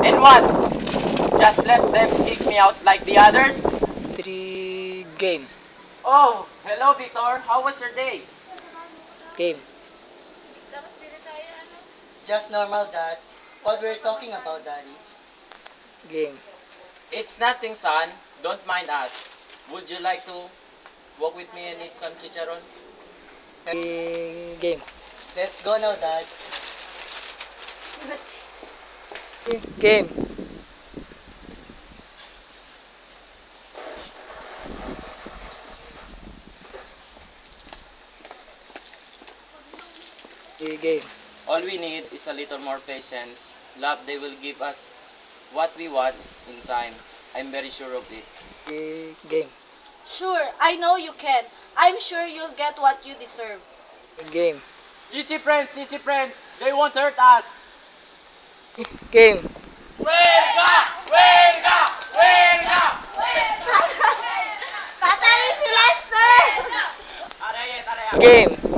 And what? Just let them kick me out like the others? 3 game. Oh, hello Victor. How was your day? Game. Just normal, Dad. What we're talking about, Daddy? Game. It's nothing, son. Don't mind us. Would you like to walk with me and eat some chicharon? Game. Let's go now, Dad. Game. Game. All we need is a little more patience. Love, they will give us what we want in time. I'm very sure of it. Game. Sure, I know you can. I'm sure you'll get what you deserve. Game. Easy friends, easy friends. They won't hurt us. Game. Huelga! Huelga! Huelga! Tatay si Lester! Arayet, arayet. Game.